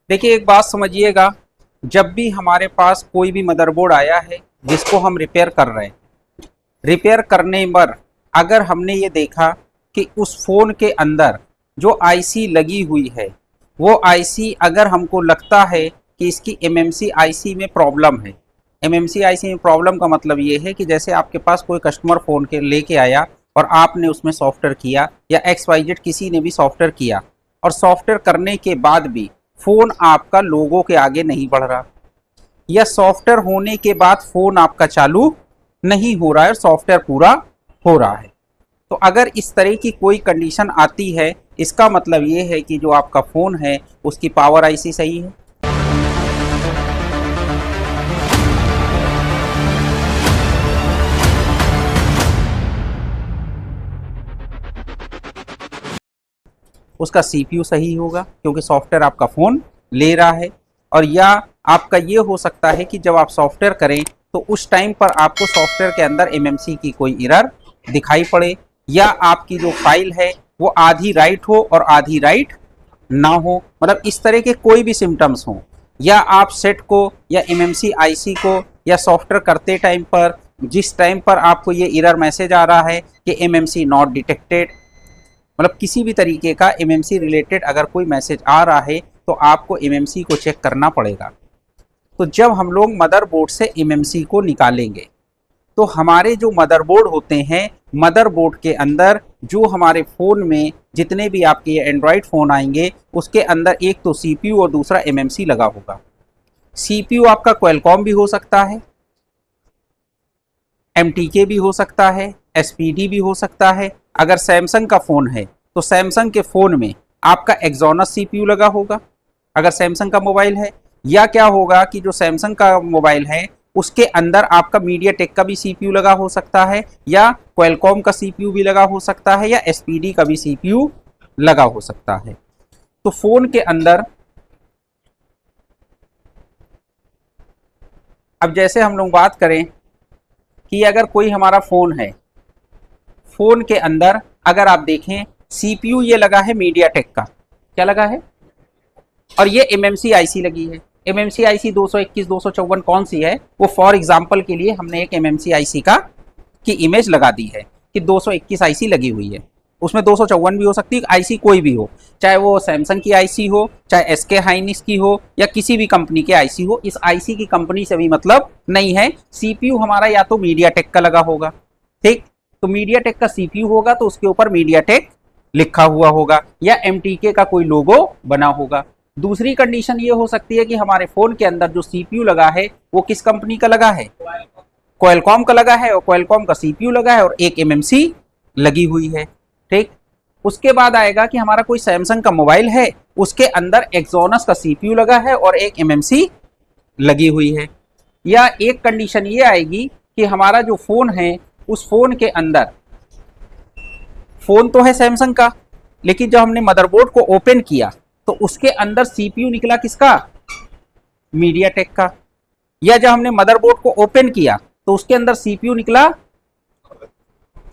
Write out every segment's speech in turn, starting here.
देखिए एक बात समझिएगा, जब भी हमारे पास कोई भी मदरबोर्ड आया है जिसको हम रिपेयर कर रहे हैं, रिपेयर करने पर अगर हमने ये देखा कि उस फ़ोन के अंदर जो आईसी लगी हुई है, वो आईसी अगर हमको लगता है कि इसकी एमएमसी आईसी में प्रॉब्लम है। एमएमसी आईसी में प्रॉब्लम का मतलब ये है कि जैसे आपके पास कोई कस्टमर फ़ोन के लेके आया और आपने उसमें सॉफ्टवेयर किया या XYZ किसी ने भी सॉफ्टवेयर किया, और सॉफ्टवेयर करने के बाद भी फ़ोन आपका लोगों के आगे नहीं बढ़ रहा, या सॉफ्टवेयर होने के बाद फ़ोन आपका चालू नहीं हो रहा है और सॉफ्टवेयर पूरा हो रहा है, तो अगर इस तरह की कोई कंडीशन आती है, इसका मतलब ये है कि जो आपका फ़ोन है उसकी पावर आईसी सही है। उसका सीपीयू सही होगा क्योंकि सॉफ्टवेयर आपका फ़ोन ले रहा है। और या आपका ये हो सकता है कि जब आप सॉफ्टवेयर करें तो उस टाइम पर आपको सॉफ्टवेयर के अंदर एमएमसी की कोई एरर दिखाई पड़े, या आपकी जो फाइल है वो आधी राइट हो और आधी राइट ना हो, मतलब इस तरह के कोई भी सिम्टम्स हों, या आप सेट को या एमएमसी आईसी को या सॉफ्टवेयर करते टाइम पर जिस टाइम पर आपको ये एरर मैसेज आ रहा है कि एमएमसी नॉट डिटेक्टेड, मतलब किसी भी तरीके का एमएमसी रिलेटेड अगर कोई मैसेज आ रहा है तो आपको एमएमसी को चेक करना पड़ेगा। तो जब हम लोग मदरबोर्ड से एमएमसी को निकालेंगे तो हमारे जो मदरबोर्ड होते हैं, मदरबोर्ड के अंदर जो हमारे फ़ोन में जितने भी आपके एंड्रॉयड फ़ोन आएंगे उसके अंदर एक तो सीपीयू और दूसरा एमएमसी लगा होगा। सीपीयू आपका क्वालकॉम भी हो सकता है, एमटीके भी हो सकता है, एसपीडी भी हो सकता है। अगर सैमसंग का फ़ोन है तो सैमसंग के फ़ोन में आपका एक्सोनस सीपीयू लगा होगा अगर सैमसंग का मोबाइल है, या क्या होगा कि जो सैमसंग का मोबाइल है उसके अंदर आपका मीडियाटेक का भी सीपीयू लगा हो सकता है, या क्वालकॉम का सीपीयू भी लगा हो सकता है, या एसपीडी का भी सीपीयू लगा हो सकता है। तो फ़ोन के अंदर अब जैसे हम लोग बात करें कि अगर कोई हमारा फ़ोन है, फ़ोन के अंदर अगर आप देखें सीपीयू ये लगा है मीडियाटेक का, क्या लगा है, और ये एमएमसी आईसी लगी है। एमएमसी आईसी 221 254 कौन सी है, वो फॉर एग्जांपल के लिए हमने एक एमएमसी आईसी का की इमेज लगा दी है कि 221 आईसी लगी हुई है। उसमें 254 भी हो सकती है, आईसी कोई भी हो, चाहे वो सैमसंग की आईसी हो, चाहे एसके हाइनिक्स की हो, या किसी भी कंपनी के आईसी हो। इस आईसी की कंपनी से भी मतलब नहीं है। सीपीयू हमारा या तो मीडियाटेक का लगा होगा, ठीक, तो मीडियाटेक का सीपीयू होगा तो उसके ऊपर मीडियाटेक लिखा हुआ होगा, या एमटीके का कोई लोगो बना होगा। दूसरी कंडीशन ये हो सकती है कि हमारे फ़ोन के अंदर जो सीपीयू लगा है वो किस कंपनी का लगा है, क्वालकॉम का लगा है, और क्वालकॉम का सीपीयू लगा है और एक एमएमसी लगी हुई है, ठीक। उसके बाद आएगा कि हमारा कोई सैमसंग का मोबाइल है, उसके अंदर एक्सोनस का सीपीयू लगा है और एक एमएमसी लगी हुई है। या एक कंडीशन ये आएगी कि हमारा जो फ़ोन है उस फ़ोन के अंदर, फ़ोन तो है सैमसंग का, लेकिन जब हमने मदरबोर्ड को ओपन किया तो उसके अंदर सीपीयू निकला किसका, मीडियाटेक का। या जब हमने मदरबोर्ड को ओपन किया तो उसके अंदर सीपीयू निकला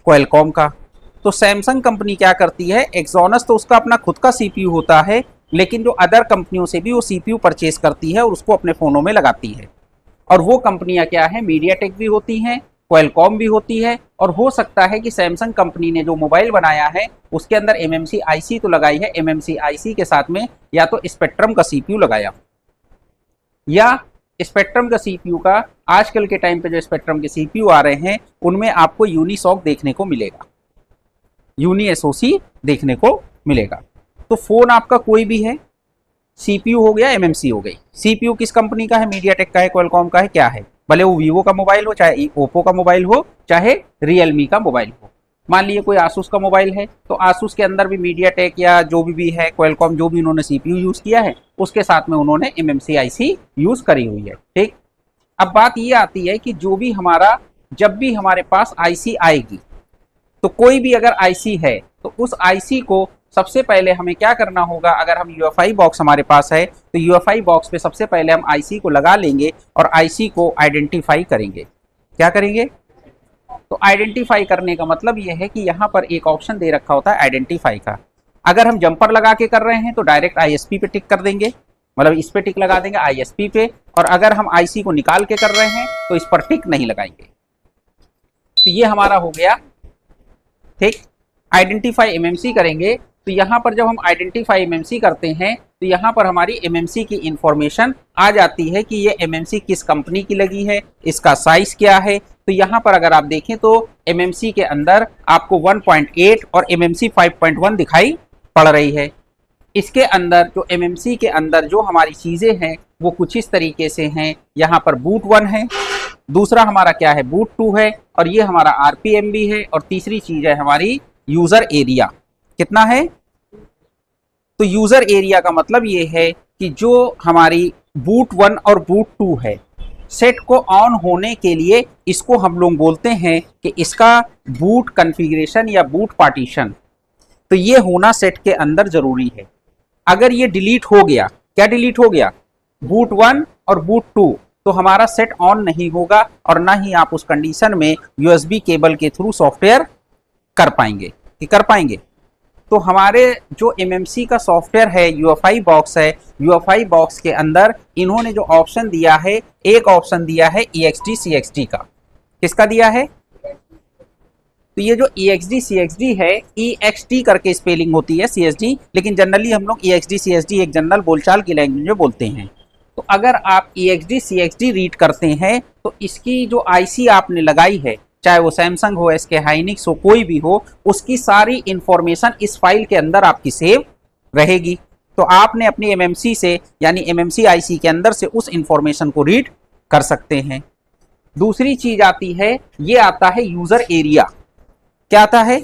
क्वालकॉम का। तो सैमसंग कंपनी क्या करती है, एक्सोनस तो उसका अपना खुद का सीपीयू होता है, लेकिन जो अदर कंपनियों से भी वो सीपीयू परचेज करती है और उसको अपने फ़ोनों में लगाती है। और वो कंपनियां क्या है, मीडियाटेक भी होती हैं, क्वालकॉम भी होती है, और हो सकता है कि सैमसंग कंपनी ने जो मोबाइल बनाया है उसके अंदर एमएमसी आईसी तो लगाई है, एमएमसी आईसी के साथ में या तो स्पेक्ट्रम का सीपीयू लगाया, या स्पेक्ट्रम का सीपीयू का आजकल के टाइम पे जो स्पेक्ट्रम के सीपीयू आ रहे हैं उनमें आपको यूनिसॉक देखने को मिलेगा, यूनी एसओसी देखने को मिलेगा। तो फ़ोन आपका कोई भी है, सीपीयू हो गया, एमएमसी हो गई। सीपीयू किस कंपनी का है, मीडियाटेक का है, क्वालकॉम का है, क्या है, भले वो वीवो का मोबाइल हो, चाहे ओप्पो का मोबाइल हो, चाहे रियलमी का मोबाइल हो। मान लीजिए कोई आसूस का मोबाइल है तो आसूस के अंदर भी मीडियाटेक या जो भी है, क्वालकॉम, जो भी उन्होंने सीपीयू यूज़ किया है उसके साथ में उन्होंने एमएमसी आईसी यूज़ करी हुई है, ठीक। अब बात ये आती है कि जो भी हमारा, जब भी हमारे पास आईसी आएगी तो कोई भी अगर आईसी है तो उस आईसी को सबसे पहले हमें क्या करना होगा, अगर हम यूएफआई बॉक्स हमारे पास है तो यूएफआई बॉक्स पे सबसे पहले हम आईसी को लगा लेंगे और आईसी को आइडेंटिफाई करेंगे। क्या करेंगे, तो आइडेंटिफाई करने का मतलब यह है कि यहाँ पर एक ऑप्शन दे रखा होता है आइडेंटिफाई का। अगर हम जंपर लगा के कर रहे हैं तो डायरेक्ट आईएसपी पे टिक कर देंगे, मतलब इस पे टिक लगा देंगे ISP पे, और अगर हम IC को निकाल के कर रहे हैं तो इस पर टिक नहीं लगाएंगे। तो ये हमारा हो गया, ठीक। आइडेंटिफाई MMC करेंगे तो यहाँ पर जब हम आइडेंटिफाई MMC करते हैं तो यहाँ पर हमारी MMC की इंफॉर्मेशन आ जाती है कि ये MMC किस कंपनी की लगी है, इसका साइज क्या है। तो यहाँ पर अगर आप देखें तो MMC के अंदर आपको 1.8 और MMC 5.1 दिखाई पड़ रही है। इसके अंदर जो MMC के अंदर जो हमारी चीज़ें हैं वो कुछ इस तरीके से हैं। यहाँ पर बूट 1 है, दूसरा हमारा क्या है बूट 2 है, और ये हमारा RPMB है, और तीसरी चीज़ है हमारी यूज़र एरिया। कितना है? तो यूज़र एरिया का मतलब ये है कि जो हमारी बूट 1 और बूट 2 है, सेट को ऑन होने के लिए इसको हम लोग बोलते हैं कि इसका बूट कॉन्फ़िगरेशन या बूट पार्टीशन, तो ये होना सेट के अंदर ज़रूरी है। अगर ये डिलीट हो गया, क्या डिलीट हो गया? बूट 1 और बूट 2, तो हमारा सेट ऑन नहीं होगा और ना ही आप उस कंडीशन में USB केबल के थ्रू सॉफ्टवेयर कर पाएंगे कि कर पाएंगे। तो हमारे जो MMC का सॉफ्टवेयर है UEFI बॉक्स है, UEFI बॉक्स के अंदर इन्होंने जो ऑप्शन दिया है, एक ऑप्शन दिया है EXD CXD का। किसका दिया है? तो ये जो EXD CXD है, EXT करके स्पेलिंग होती है CSD, लेकिन जनरली हम लोग EXD CSD एक जनरल बोलचाल की लैंग्वेज में बोलते हैं। तो अगर आप EXD CXD रीड करते हैं तो इसकी जो IC आपने लगाई है, चाहे वो सैमसंग हो, SK हाइनिक्स हो, कोई भी हो, उसकी सारी इंफॉर्मेशन इस फाइल के अंदर आपकी सेव रहेगी। तो आपने अपनी MMC से यानी MMC IC के अंदर से उस इंफॉर्मेशन को रीड कर सकते हैं। दूसरी चीज आती है, ये आता है यूजर एरिया। क्या आता है?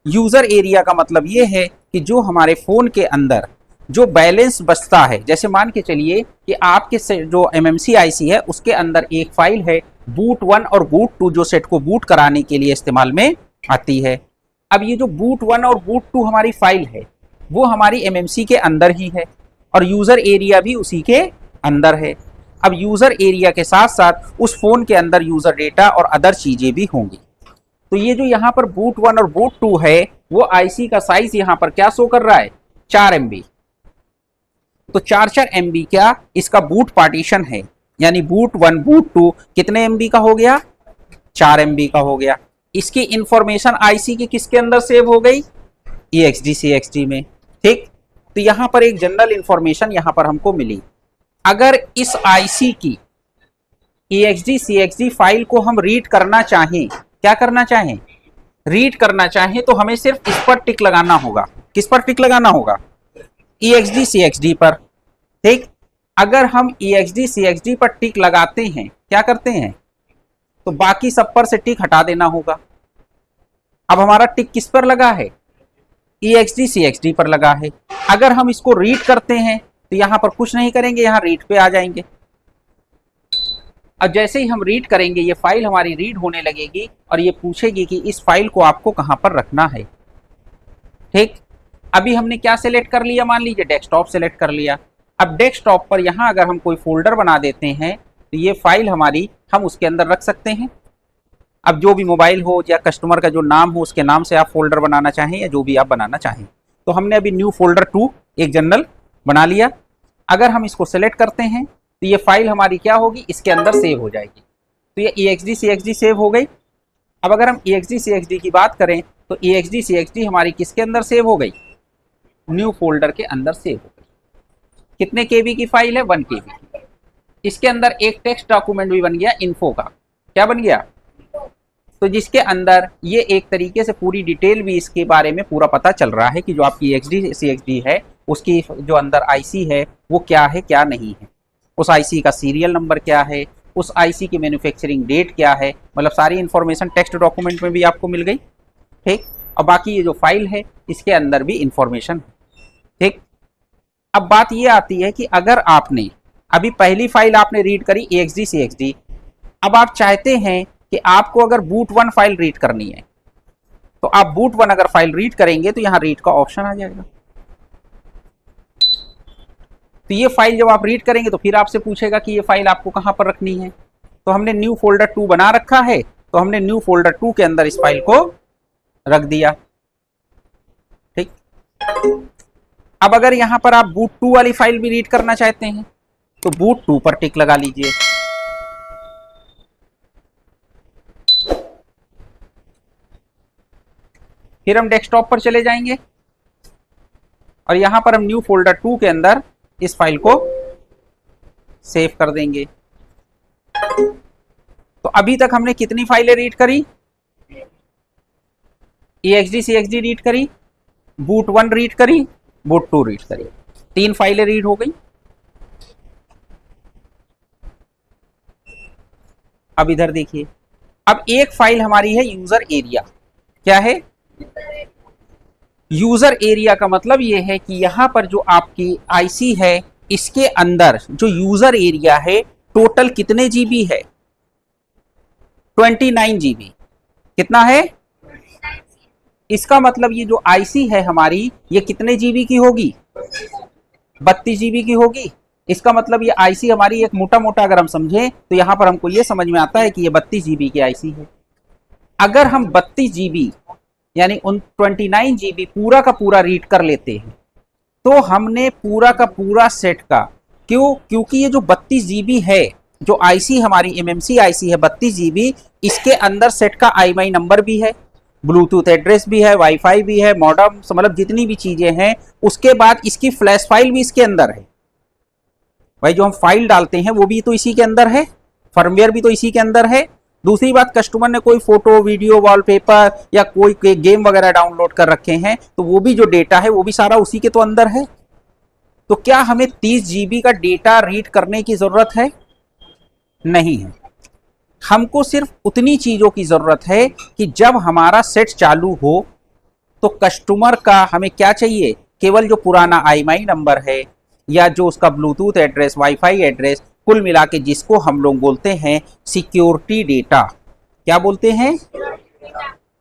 यूजर एरिया का मतलब ये है कि जो हमारे फोन के अंदर जो बैलेंस बचता है, जैसे मान के चलिए कि आपके जो MMC IC है उसके अंदर एक फाइल है बूट 1 और बूट 2 जो सेट को बूट कराने के लिए इस्तेमाल में आती है। अब ये जो बूट 1 और बूट 2 हमारी फाइल है वो हमारी MMC के अंदर ही है और यूजर एरिया भी उसी के अंदर है। अब यूजर एरिया के साथ साथ उस फोन के अंदर यूजर डेटा और अदर चीजें भी होंगी। तो ये जो यहाँ पर बूट 1 और बूट 2 है वो IC का साइज यहाँ पर क्या शो कर रहा है? 4 MB। तो 4 MB क्या इसका बूट पार्टीशन है, यानी बूट 1 बूट 2 कितने MB का हो गया? 4 MB का हो गया। इसकी इंफॉर्मेशन IC के किसके अंदर सेव हो गई? EXD CXD में। ठीक, तो यहाँ पर एक जनरल इंफॉर्मेशन यहाँ पर हमको मिली। अगर इस IC की EXD CXD फाइल को हम रीड करना चाहें, क्या करना चाहें? रीड करना चाहें, तो हमें सिर्फ इस पर टिक लगाना होगा। किस पर टिक लगाना होगा? EXD CXD पर। ठीक, अगर हम EXD CXD पर टिक लगाते हैं, क्या करते हैं? तो बाकी सब पर से टिक हटा देना होगा। अब हमारा टिक किस पर लगा है? EXD CXD पर लगा है। अगर हम इसको रीड करते हैं तो यहां पर कुछ नहीं करेंगे, यहां रीड पे आ जाएंगे। अब जैसे ही हम रीड करेंगे ये फाइल हमारी रीड होने लगेगी और ये पूछेगी कि इस फाइल को आपको कहां पर रखना है। ठीक, अभी हमने क्या सिलेक्ट कर लिया? मान लीजिए डेस्कटॉप सिलेक्ट कर लिया। अब डेस्कटॉप पर यहां अगर हम कोई फोल्डर बना देते हैं तो ये फाइल हमारी हम उसके अंदर रख सकते हैं। अब जो भी मोबाइल हो या कस्टमर का जो नाम हो उसके नाम से आप फोल्डर बनाना चाहें या जो भी आप बनाना चाहें। तो हमने अभी न्यू फोल्डर 2 एक जनरल बना लिया। अगर हम इसको सेलेक्ट करते हैं तो ये फाइल हमारी क्या होगी? इसके अंदर सेव हो जाएगी। तो ये EXD CXD सेव हो गई। अब अगर हम EXD CXD की बात करें तो EXD CXD हमारी किसके अंदर सेव हो गई? न्यू फोल्डर के अंदर सेव हो गई। कितने KB की फाइल है? 1 KB की। इसके अंदर एक टेक्स्ट डॉक्यूमेंट भी बन गया इन्फो का। क्या बन गया? तो जिसके अंदर ये एक तरीके से पूरी डिटेल भी इसके बारे में पूरा पता चल रहा है कि जो आपकी EXD CXD है उसकी जो अंदर IC है वो क्या है क्या नहीं है, उस IC का सीरियल नंबर क्या है, उस IC की मैन्युफैक्चरिंग डेट क्या है, मतलब सारी इंफॉर्मेशन टेक्स्ट डॉक्यूमेंट में भी आपको मिल गई। ठीक, और बाकी ये जो फाइल है इसके अंदर भी इंफॉर्मेशन है। ठीक, अब बात ये आती है कि अगर आपने अभी पहली फाइल आपने रीड करी EXD CXD, अब आप चाहते हैं कि आपको अगर बूट 1 फाइल रीड करनी है तो आप बूट 1 अगर फाइल रीड करेंगे तो यहां रीड का ऑप्शन आ जाएगा। तो ये फाइल जब आप रीड करेंगे तो फिर आपसे पूछेगा कि ये फाइल आपको कहां पर रखनी है। तो हमने न्यू फोल्डर 2 बना रखा है, तो हमने न्यू फोल्डर 2 के अंदर इस फाइल को रख दिया। ठीक, अब अगर यहां पर आप बूट 2 वाली फाइल भी रीड करना चाहते हैं तो बूट 2 पर टिक लगा लीजिए। फिर हम डेस्कटॉप पर चले जाएंगे और यहां पर हम न्यू फोल्डर 2 के अंदर इस फाइल को सेव कर देंगे। तो अभी तक हमने कितनी फाइलें रीड करी? EXD CXD रीड करी, बूट 1 रीड करी, बूट 2 रीड करी, 3 फाइलें रीड हो गई। अब इधर देखिए, अब एक फाइल हमारी है यूजर एरिया। क्या है? यूजर एरिया का मतलब यह है कि यहां पर जो आपकी आईसी है इसके अंदर जो यूजर एरिया है टोटल कितने जीबी है? 29 जीबी। कितना है? इसका मतलब ये जो आईसी है हमारी ये कितने जीबी की होगी? 32 जीबी की होगी। इसका मतलब ये आईसी हमारी एक मोटा मोटा अगर हम समझें तो यहां पर हमको ये समझ में आता है कि ये 32 जीबी की आईसी है। अगर हम 32 जीबी यानी उन 29 जीबी पूरा का पूरा रीड कर लेते हैं तो हमने पूरा का पूरा सेट का, क्योंकि ये जो 32 जीबी है, जो आईसी हमारी एमएमसी आईसी है 32 जीबी, इसके अंदर सेट का आईएमआई नंबर भी है, ब्लूटूथ एड्रेस भी है, वाईफाई भी है, मॉडेम, मतलब जितनी भी चीजें हैं। उसके बाद इसकी फ्लैश फाइल भी इसके अंदर है। भाई जो हम फाइल डालते हैं वो भी तो इसी के अंदर है, फर्मवेयर भी तो इसी के अंदर है। दूसरी बात, कस्टमर ने कोई फोटो, वीडियो, वॉलपेपर या कोई गेम वगैरह डाउनलोड कर रखे हैं तो वो भी जो डेटा है वो भी सारा उसी के तो अंदर है। तो क्या हमें 30 जीबी का डेटा रीड करने की जरूरत है? नहीं है। हमको सिर्फ उतनी चीजों की जरूरत है कि जब हमारा सेट चालू हो तो कस्टमर का हमें क्या चाहिए? केवल जो पुराना आईएमआई नंबर है या जो उसका ब्लूटूथ एड्रेस, वाईफाई एड्रेस, कुल मिला के जिसको हम लोग बोलते हैं सिक्योरिटी डेटा। क्या बोलते हैं?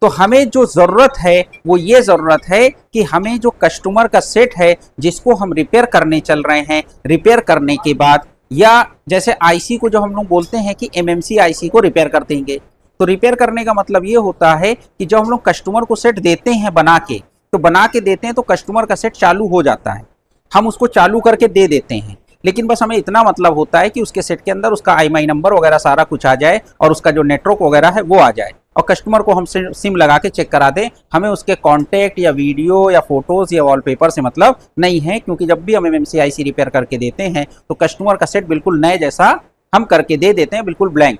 तो हमें जो जरूरत है वो ये जरूरत है कि हमें जो कस्टमर का सेट है जिसको हम रिपेयर करने चल रहे हैं, रिपेयर करने के बाद, या जैसे आईसी को जो हम लोग बोलते हैं कि एमएमसी आईसी को रिपेयर कर देंगे, तो रिपेयर करने का मतलब ये होता है कि जब हम लोग कस्टमर को सेट देते हैं बना के, तो बना के देते हैं तो कस्टमर का सेट चालू हो जाता है, हम उसको चालू करके दे देते हैं। लेकिन बस हमें इतना मतलब होता है कि उसके सेट के अंदर उसका आईएमआई नंबर वगैरह सारा कुछ आ जाए और उसका जो नेटवर्क वगैरह है वो आ जाए और कस्टमर को हम सिम लगा के चेक करा दें। हमें उसके कॉन्टैक्ट या वीडियो या फोटोज या वॉलपेपर से मतलब नहीं है, क्योंकि जब भी हम एमएमसी आईसी रिपेयर करके देते हैं तो कस्टमर का सेट बिल्कुल नए जैसा हम करके दे देते हैं, बिल्कुल ब्लैंक।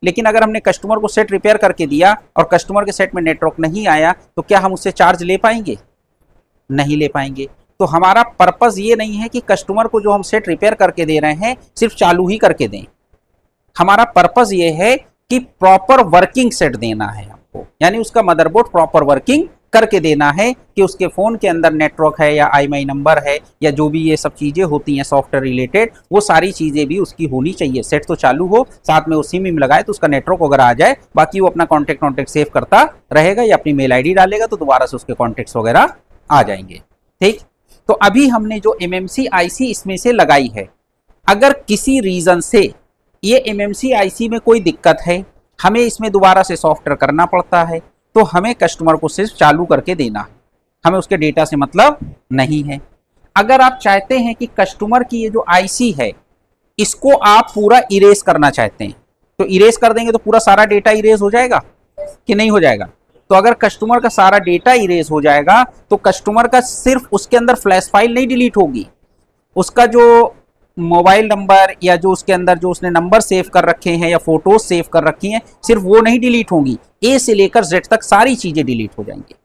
लेकिन अगर हमने कस्टमर को सेट रिपेयर करके दिया और कस्टमर के सेट में नेटवर्क नहीं आया तो क्या हम उससे चार्ज ले पाएंगे? नहीं ले पाएंगे। तो हमारा पर्पस ये नहीं है कि कस्टमर को जो हम सेट रिपेयर करके दे रहे हैं सिर्फ चालू ही करके दें। हमारा पर्पस ये है कि प्रॉपर वर्किंग सेट देना है हमको, यानी उसका मदरबोर्ड प्रॉपर वर्किंग करके देना है कि उसके फोन के अंदर नेटवर्क है या आईएमआई नंबर है या जो भी ये सब चीजें होती हैं सॉफ्टवेयर रिलेटेड, वो सारी चीजें भी उसकी होनी चाहिए। सेट तो चालू हो, साथ में वो सिम विम लगाए तो उसका नेटवर्क वगैरह आ जाए, बाकी वो अपना कॉन्टेक्ट सेव करता रहेगा या अपनी मेल आईडी डालेगा तो दोबारा से उसके कॉन्टेक्ट्स वगैरह आ जाएंगे। ठीक, तो अभी हमने जो एमएमसी आईसी इसमें से लगाई है, अगर किसी रीजन से ये एमएमसी आईसी में कोई दिक्कत है, हमें इसमें दोबारा से सॉफ्टवेयर करना पड़ता है, तो हमें कस्टमर को सिर्फ चालू करके देना है, हमें उसके डेटा से मतलब नहीं है। अगर आप चाहते हैं कि कस्टमर की ये जो आईसी है इसको आप पूरा इरेज करना चाहते हैं तो इरेज कर देंगे तो पूरा सारा डेटा इरेज हो जाएगा कि नहीं हो जाएगा? तो अगर कस्टमर का सारा डेटा इरेज हो जाएगा तो कस्टमर का सिर्फ उसके अंदर फ्लैश फाइल नहीं डिलीट होगी, उसका जो मोबाइल नंबर या जो उसके अंदर जो उसने नंबर सेव कर रखे हैं या फोटोज सेव कर रखी हैं सिर्फ वो नहीं डिलीट होंगी, ए से लेकर जेड तक सारी चीजें डिलीट हो जाएंगी।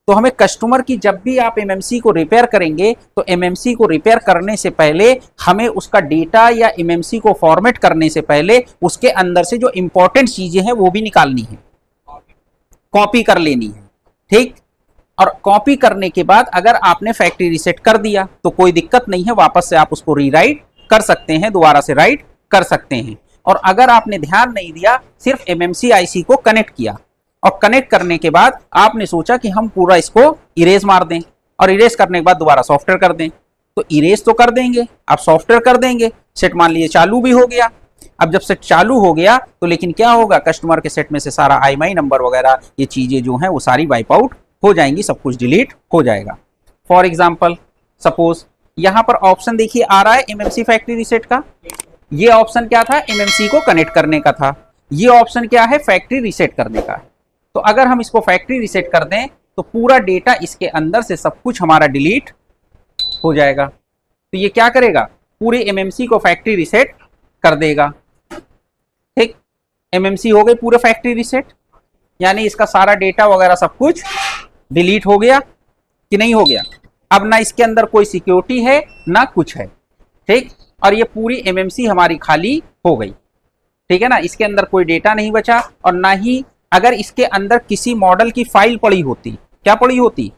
तो हमें कस्टमर की जब भी आप एमएमसी को रिपेयर करेंगे तो एमएमसी को रिपेयर करने से पहले हमें उसका डेटा या एमएमसी को फॉर्मेट करने से पहले उसके अंदर से जो इंपॉर्टेंट चीजें हैं वो भी निकालनी है, कॉपी कर लेनी है। ठीक, और कॉपी करने के बाद अगर आपने फैक्ट्री रीसेट कर दिया तो कोई दिक्कत नहीं है, वापस से आप उसको रीराइट कर सकते हैं, दोबारा से राइट कर सकते हैं। और अगर आपने ध्यान नहीं दिया, सिर्फ एमएमसी आईसी को कनेक्ट किया और कनेक्ट करने के बाद आपने सोचा कि हम पूरा इसको इरेज मार दें और इरेज करने के बाद दोबारा सॉफ्टवेयर कर दें, तो इरेज तो कर देंगे, आप सॉफ्टवेयर कर देंगे, सेट मान लीजिए चालू भी हो गया। अब जब सेट चालू हो गया तो लेकिन क्या होगा, कस्टमर के सेट में से सारा आईएमआई नंबर वगैरह ये चीजें जो हैं वो सारी वाइप आउट हो जाएंगी, सब कुछ डिलीट हो जाएगा। फॉर एग्जाम्पल सपोज यहां पर ऑप्शन देखिए आ रहा है एमएमसी फैक्ट्री रीसेट का। ये ऑप्शन क्या था, एमएमसी को कनेक्ट करने का था। ये ऑप्शन क्या है, फैक्ट्री रीसेट करने का है। तो अगर हम इसको फैक्ट्री रीसेट कर दें तो पूरा डेटा इसके अंदर से सब कुछ हमारा डिलीट हो जाएगा। तो ये क्या करेगा, पूरे एमएमसी को फैक्ट्री रीसेट कर देगा। ठीक, एमएमसी हो गई पूरा फैक्ट्री रीसेट, यानी इसका सारा डेटा वगैरह सब कुछ डिलीट हो गया कि नहीं हो गया। अब ना इसके अंदर कोई सिक्योरिटी है ना कुछ है। ठीक, और ये पूरी एमएमसी हमारी खाली हो गई। ठीक है ना, इसके अंदर कोई डेटा नहीं बचा। और ना ही अगर इसके अंदर किसी मॉडल की फाइल पड़ी होती, क्या पड़ी होती,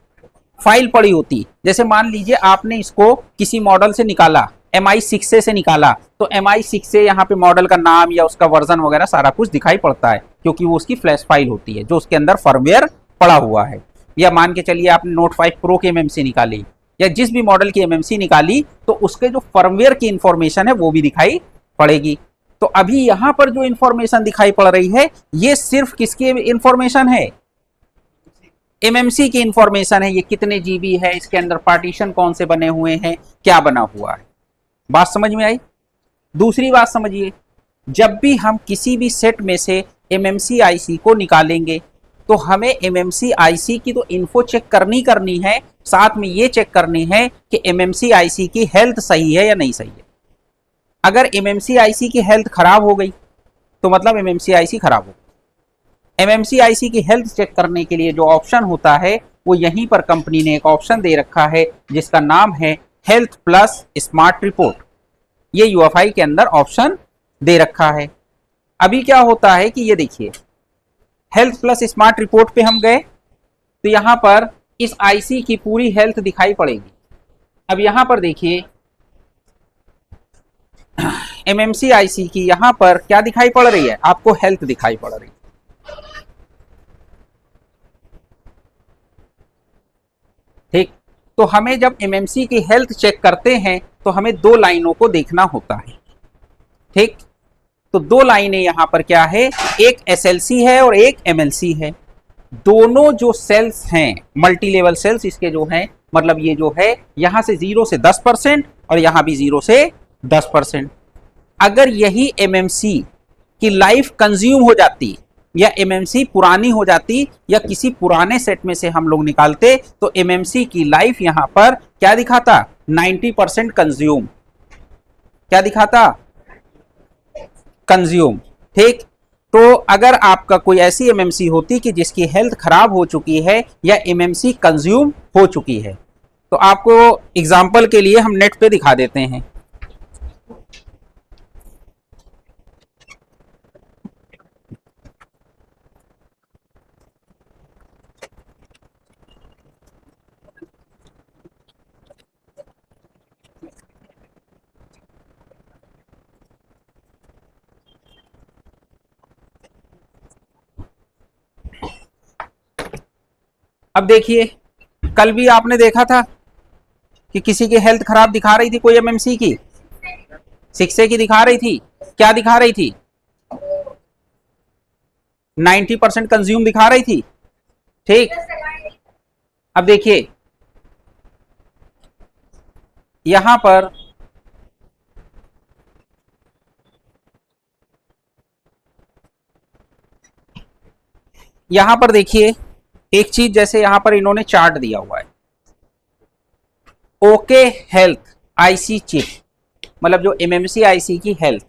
फाइल पड़ी होती। जैसे मान लीजिए आपने इसको किसी मॉडल से निकाला, MI6 से निकाला, तो MI6 से यहाँ पे मॉडल का नाम या उसका वर्जन वगैरह सारा कुछ दिखाई पड़ता है, क्योंकि वो उसकी फ्लैश फाइल होती है जो उसके अंदर फर्मवेयर पड़ा हुआ है। या मान के चलिए आपने नोट 5 प्रो की एमएमसी निकाली या जिस भी मॉडल की एमएमसी निकाली, तो उसके जो फर्मवेयर की इंफॉर्मेशन है वो भी दिखाई पड़ेगी। तो अभी यहाँ पर जो इंफॉर्मेशन दिखाई पड़ रही है ये सिर्फ किसकी इंफॉर्मेशन है, एमएमसी की इंफॉर्मेशन है। ये कितने जीबी है, इसके अंदर पार्टीशन कौन से बने हुए हैं, क्या बना हुआ है। बात समझ में आई। दूसरी बात समझिए, जब भी हम किसी भी सेट में से एमएमसी आईसी को निकालेंगे तो हमें एमएमसी आईसी की तो इन्फो चेक करनी है, साथ में ये चेक करनी है कि एमएमसी आईसी की हेल्थ सही है या नहीं सही है। अगर एमएमसी आईसी की हेल्थ खराब हो गई तो मतलब एमएमसी आईसी खराब हो गई। एमएमसी आईसी की हेल्थ चेक करने के लिए जो ऑप्शन होता है वो यहीं पर कंपनी ने एक ऑप्शन दे रखा है जिसका नाम है हेल्थ प्लस स्मार्ट रिपोर्ट। ये यूएफआई के अंदर ऑप्शन दे रखा है। अभी क्या होता है कि ये देखिए, हेल्थ प्लस स्मार्ट रिपोर्ट पे हम गए तो यहां पर इस आईसी की पूरी हेल्थ दिखाई पड़ेगी। अब यहां पर देखिए एमएमसी आईसी की यहां पर क्या दिखाई पड़ रही है, आपको हेल्थ दिखाई पड़ रही है। ठीक, तो हमें जब एमएमसी की हेल्थ चेक करते हैं तो हमें दो लाइनों को देखना होता है। ठीक, तो दो लाइनें यहां पर क्या है, एक एसएलसी है और एक एमएलसी है। दोनों जो सेल्स हैं मल्टी लेवल सेल्स इसके जो हैं, मतलब ये जो है यहां से 0 से 10% और यहां भी 0 से 10%। अगर यही एमएमसी की लाइफ कंज्यूम हो जाती या एमएमसी पुरानी हो जाती या किसी पुराने सेट में से हम लोग निकालते तो एमएमसी की लाइफ यहां पर क्या दिखाता, 90% कंज्यूम। क्या दिखाता, कंज्यूम। ठीक, तो अगर आपका कोई ऐसी एमएमसी होती कि जिसकी हेल्थ खराब हो चुकी है या एमएमसी कंज्यूम हो चुकी है, तो आपको एग्जांपल के लिए हम नेट पे दिखा देते हैं। अब देखिए, कल भी आपने देखा था कि किसी की हेल्थ खराब दिखा रही थी, कोई एमएमसी की 6A की दिखा रही थी। क्या दिखा रही थी, 90% कंज्यूम दिखा रही थी। ठीक, अब देखिए यहां पर देखिए एक चीज, जैसे यहां पर इन्होंने चार्ट दिया हुआ है, ओके हेल्थ आईसी चिप, मतलब जो एमएमसी आईसी की health,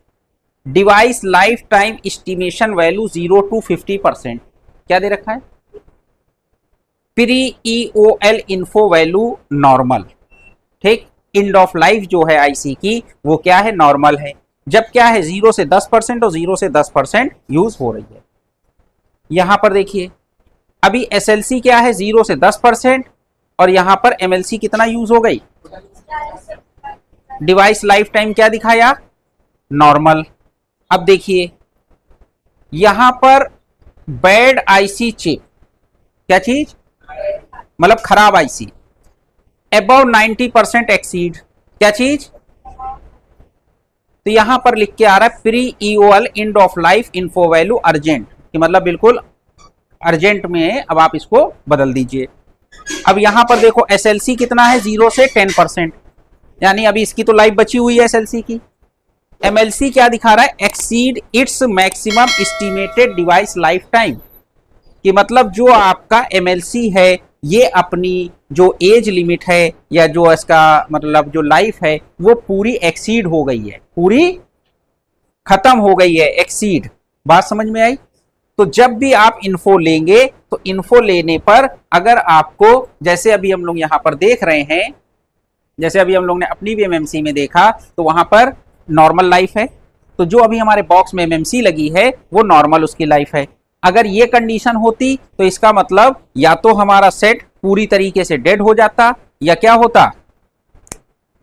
device life time estimation value 0 to 50%। क्या दे रखा है, pre EOL info value normal. ठीक, एंड ऑफ लाइफ जो है आईसी की वो क्या है, नॉर्मल है। जब क्या है 0 से 10% और 0 से 10% यूज हो रही है। यहां पर देखिए अभी एसएलसी क्या है, 0 से 10% और यहां पर एमएलसी कितना यूज हो गई, डिवाइस लाइफ टाइम क्या दिखाया, नॉर्मल। अब देखिए यहां पर बैड आईसी चिप, क्या चीज, मतलब खराब आईसी, अबव 90% एक्सीड, क्या चीज, तो यहां पर लिख के आ रहा है pre EOL end of life info value urgent, कि मतलब बिल्कुल अर्जेंट में है, अब आप इसको बदल दीजिए। अब यहां पर देखो SLC कितना है, 0 से 10%, यानी अभी इसकी तो लाइफ बची हुई है SLC की। MLC क्या दिखा रहा है, exceed its maximum estimated device life time, कि मतलब जो आपका MLC है ये अपनी जो एज लिमिट है या जो इसका मतलब जो लाइफ है वो पूरी एक्सीड हो गई है, पूरी खत्म हो गई है, एक्सीड। बात समझ में आई? तो जब भी आप इन्फो लेंगे तो इन्फो लेने पर अगर आपको, जैसे अभी हम लोग यहां पर देख रहे हैं, जैसे अभी हम लोग ने अपनी भी MMC में देखा तो वहां पर नॉर्मल लाइफ है, तो जो अभी हमारे बॉक्स में MMC लगी है वो नॉर्मल उसकी लाइफ है। अगर ये कंडीशन होती तो इसका मतलब या तो हमारा सेट पूरी तरीके से डेड हो जाता या क्या होता,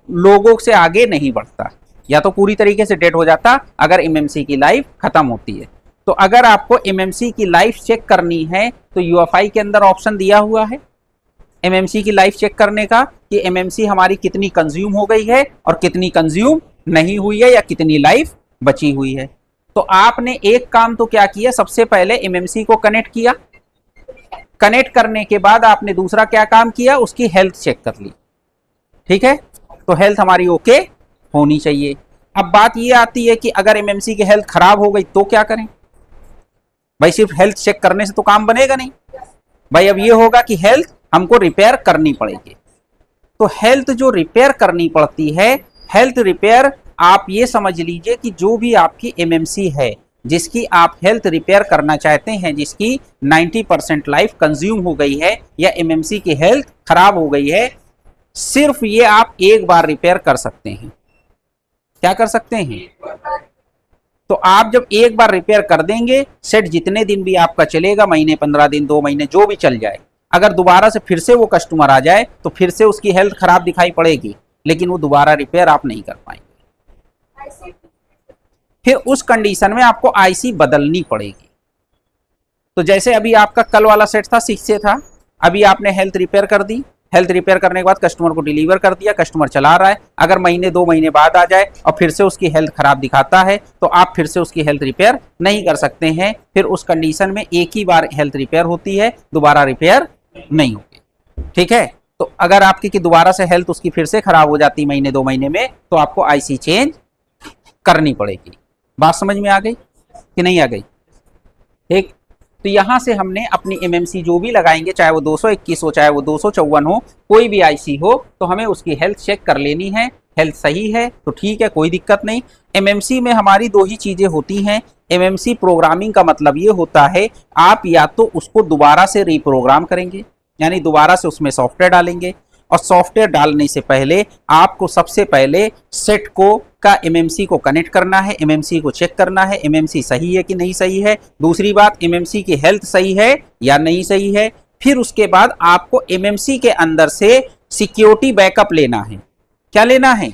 लोगों से आगे नहीं बढ़ता, या तो पूरी तरीके से डेड हो जाता अगर MMC की लाइफ खत्म होती है। तो अगर आपको MMC की लाइफ चेक करनी है तो UFI के अंदर ऑप्शन दिया हुआ है MMC की लाइफ चेक करने का, कि MMC हमारी कितनी कंज्यूम हो गई है और कितनी कंज्यूम नहीं हुई है या कितनी लाइफ बची हुई है। तो आपने एक काम तो क्या किया, सबसे पहले MMC को कनेक्ट किया, कनेक्ट करने के बाद आपने दूसरा क्या काम किया, उसकी हेल्थ चेक कर ली। ठीक है, तो हेल्थ हमारी ओके होनी चाहिए। अब बात ये आती है कि अगर MMC की हेल्थ खराब हो गई तो क्या करें भाई, सिर्फ हेल्थ चेक करने से तो काम बनेगा नहीं भाई। अब ये होगा कि हेल्थ हमको रिपेयर करनी पड़ेगी। तो हेल्थ जो रिपेयर करनी पड़ती है, हेल्थ रिपेयर आप ये समझ लीजिए कि जो भी आपकी MMC है जिसकी आप हेल्थ रिपेयर करना चाहते हैं, जिसकी 90% लाइफ कंज्यूम हो गई है या MMC की हेल्थ खराब हो गई है, सिर्फ ये आप एक बार रिपेयर कर सकते हैं। क्या कर सकते हैं? तो आप जब एक बार रिपेयर कर देंगे, सेट जितने दिन भी आपका चलेगा, महीने 15 दिन 2 महीने जो भी चल जाए, अगर दोबारा से फिर से वो कस्टमर आ जाए तो फिर से उसकी हेल्थ खराब दिखाई पड़ेगी, लेकिन वो दोबारा रिपेयर आप नहीं कर पाएंगे। फिर उस कंडीशन में आपको IC बदलनी पड़ेगी। तो जैसे अभी आपका कल वाला सेट था 6 से था, अभी आपने हेल्थ रिपेयर कर दी, हेल्थ रिपेयर करने के बाद कस्टमर को डिलीवर कर दिया, कस्टमर चला रहा है, अगर महीने 2 महीने बाद आ जाए और फिर से उसकी हेल्थ खराब दिखाता है तो आप फिर से उसकी हेल्थ रिपेयर नहीं कर सकते हैं। फिर उस कंडीशन में एक ही बार हेल्थ रिपेयर होती है, दोबारा रिपेयर नहीं होगी। ठीक है, तो अगर आपकी की दोबारा से हेल्थ उसकी फिर से खराब हो जाती महीने 2 महीने में, तो आपको IC चेंज करनी पड़ेगी। बात समझ में आ गई कि नहीं आ गई? ठीक, तो यहां से हमने अपनी MMC जो भी लगाएंगे, चाहे वो 221 हो चाहे वो 254 हो, कोई भी IC हो, तो हमें उसकी हेल्थ चेक कर लेनी है। हेल्थ सही है तो ठीक है, कोई दिक्कत नहीं। MMC में हमारी 2 ही चीजें होती हैं। MMC प्रोग्रामिंग का मतलब ये होता है आप या तो उसको दोबारा से रीप्रोग्राम करेंगे, यानी दोबारा से उसमें सॉफ्टवेयर डालेंगे, और सॉफ्टवेयर डालने से पहले आपको सबसे पहले सेट को का MMC को कनेक्ट करना है, MMC को चेक करना है MMC सही है कि नहीं सही है। दूसरी बात, MMC की हेल्थ सही है या नहीं सही है। फिर उसके बाद आपको MMC के अंदर से सिक्योरिटी बैकअप लेना है। क्या लेना है?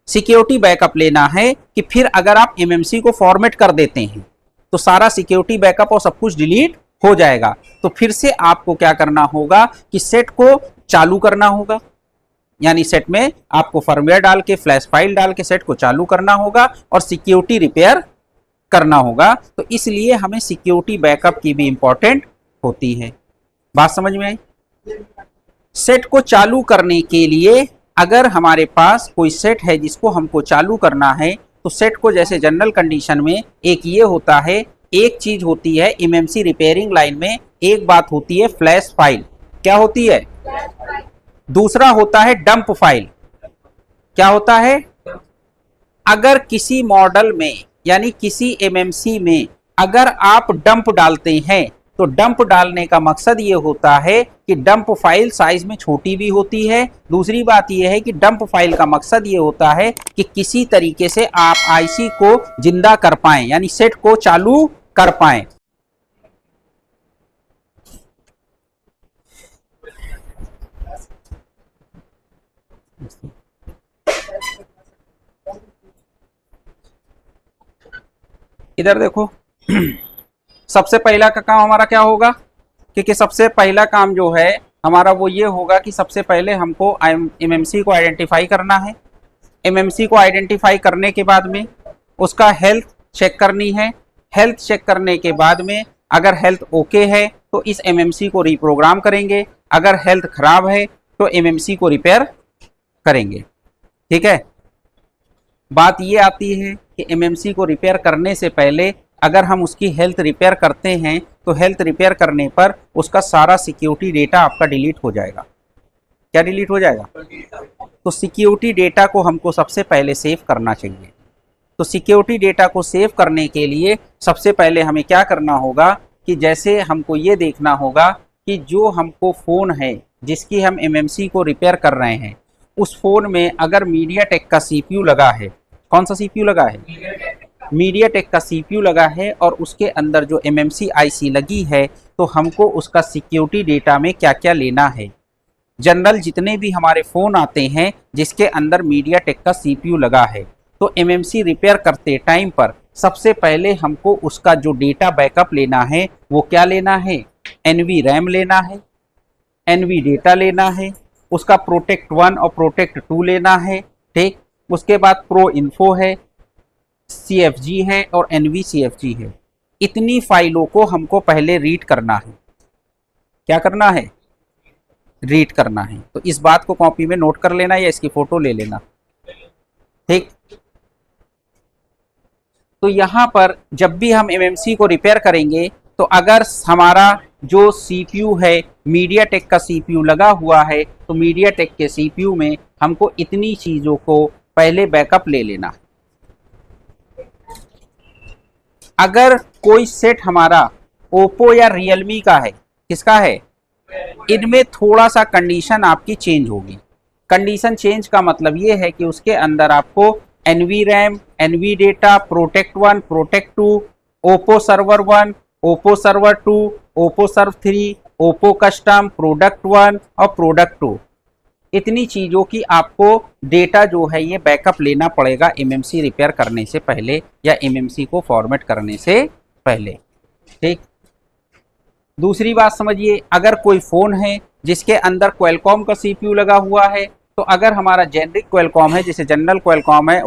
सिक्योरिटी बैकअप लेना है, कि फिर अगर आप MMC को फॉर्मेट कर देते हैं तो सारा सिक्योरिटी बैकअप और सब कुछ डिलीट हो जाएगा। तो फिर से आपको क्या करना होगा कि सेट को चालू करना होगा, यानी सेट में आपको फर्मवेयर डाल के, फ्लैश फाइल डाल के सेट को चालू करना होगा और सिक्योरिटी रिपेयर करना होगा। तो इसलिए हमें सिक्योरिटी बैकअप की भी इंपॉर्टेंट होती है। बात समझ में आई? सेट को चालू करने के लिए अगर हमारे पास कोई सेट है जिसको हमको चालू करना है, तो सेट को जैसे जनरल कंडीशन में एक ये होता है, एक चीज होती है MMC रिपेयरिंग लाइन में, एक बात होती है फ्लैश फाइल। क्या होती है? दूसरा होता है डंप फाइल। क्या होता है? अगर किसी मॉडल में यानी किसी MMC में अगर आप डंप डालते हैं, तो डंप डालने का मकसद ये होता है कि डंप फाइल साइज में छोटी भी होती है। दूसरी बात यह है कि डंप फाइल का मकसद ये होता है कि किसी तरीके से आप IC को जिंदा कर पाएं, यानी सेट को चालू कर पाएं। इधर देखो, सबसे पहला का काम हमारा क्या होगा, क्योंकि सबसे पहला काम जो है हमारा वो ये होगा कि सबसे पहले हमको MMC को आइडेंटिफाई करना है। MMC को आइडेंटिफाई करने के बाद में उसका हेल्थ चेक करनी है। हेल्थ चेक करने के बाद में अगर हेल्थ ओके है तो इस MMC को रीप्रोग्राम करेंगे। अगर हेल्थ खराब है तो एमएमसी को रिपेयर करेंगे। ठीक है, बात ये आती है कि एमएमसी को रिपेयर करने से पहले अगर हम उसकी हेल्थ रिपेयर करते हैं तो हेल्थ रिपेयर करने पर उसका सारा सिक्योरिटी डेटा आपका डिलीट हो जाएगा। क्या डिलीट हो जाएगा? तो सिक्योरिटी डेटा को हमको सबसे पहले सेव करना चाहिए। तो सिक्योरिटी डेटा को सेव करने के लिए सबसे पहले हमें क्या करना होगा कि जैसे हमको ये देखना होगा कि जो हमको फ़ोन है जिसकी हम एमएमसी को रिपेयर कर रहे हैं उस फ़ोन में अगर मीडियाटेक का सीपीयू लगा है, कौन सा सीपीयू लगा है? मीडियाटेक का सीपीयू लगा है और उसके अंदर जो एमएमसी आईसी लगी है, तो हमको उसका सिक्योरिटी डेटा में क्या क्या लेना है। जनरल जितने भी हमारे फ़ोन आते हैं जिसके अंदर मीडियाटेक का सीपीयू लगा है, तो एमएमसी रिपेयर करते टाइम पर सबसे पहले हमको उसका जो डेटा बैकअप लेना है वो क्या लेना है? एनवी रैम लेना है, एनवी डेटा लेना है, उसका प्रोटेक्ट 1 और प्रोटेक्ट 2 लेना है। ठीक, उसके बाद प्रो इन्फो है, CFG है और एनवी CFG है। इतनी फाइलों को हमको पहले रीड करना है। क्या करना है? रीड करना है। तो इस बात को कॉपी में नोट कर लेना या इसकी फोटो ले लेना। ठीक, तो यहाँ पर जब भी हम एमएमसी को रिपेयर करेंगे तो अगर हमारा जो सीपीयू है मीडियाटेक का सीपीयू लगा हुआ है तो मीडियाटेक के सीपीयू में हमको इतनी चीज़ों को पहले बैकअप ले लेना है। अगर कोई सेट हमारा ओप्पो या रियलमी का है, किसका है, इनमें थोड़ा सा कंडीशन आपकी चेंज होगी। कंडीशन चेंज का मतलब ये है कि उसके अंदर आपको NV RAM, NV data, protect 1, protect 2, Oppo server 1, Oppo server 2, Oppo serve 3, Oppo custom, product 1 और प्रोडक्ट 2, इतनी चीज़ों की आपको डेटा जो है ये बैकअप लेना पड़ेगा एमएमसी रिपेयर करने से पहले या एमएमसी को फॉर्मेट करने से पहले। ठीक, दूसरी बात समझिए, अगर कोई फ़ोन है जिसके अंदर क्वालकॉम का सीपीयू लगा हुआ है, तो अगर हमारा जेनरिक क्वालकॉम है, जैसे जनरल क्वालकॉम है,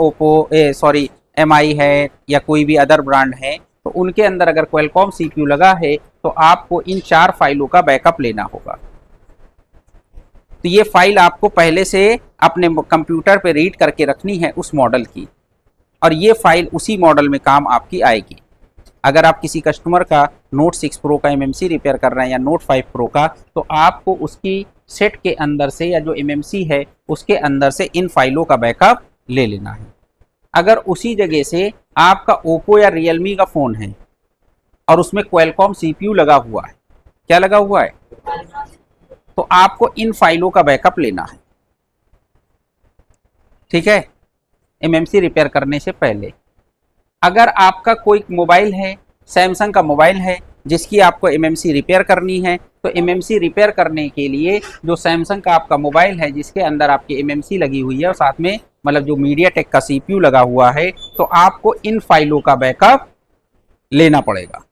एमआई है या कोई भी अदर ब्रांड है, तो उनके अंदर अगर क्वालकॉम सीपीयू लगा है तो आपको इन 4 फाइलों का बैकअप लेना होगा। तो ये फाइल आपको पहले से अपने कंप्यूटर पे रीड करके रखनी है उस मॉडल की, और ये फाइल उसी मॉडल में काम आपकी आएगी। अगर आप किसी कस्टमर का नोट 6 प्रो का एमएमसी रिपेयर कर रहे हैं या नोट 5 प्रो का, तो आपको उसकी सेट के अंदर से या जो एमएमसी है उसके अंदर से इन फाइलों का बैकअप ले लेना है। अगर उसी जगह से आपका ओप्पो या रियलमी का फ़ोन है और उसमें क्वालकॉम सीपीयू लगा हुआ है, क्या लगा हुआ है, तो आपको इन फाइलों का बैकअप लेना है। ठीक है, एमएमसी रिपेयर करने से पहले। अगर आपका कोई मोबाइल है, सैमसंग का मोबाइल है जिसकी आपको एमएमसी रिपेयर करनी है, तो एमएमसी रिपेयर करने के लिए जो सैमसंग का आपका मोबाइल है जिसके अंदर आपकी एमएमसी लगी हुई है और साथ में मतलब जो मीडियाटेक का सीपीयू लगा हुआ है, तो आपको इन फाइलों का बैकअप लेना पड़ेगा।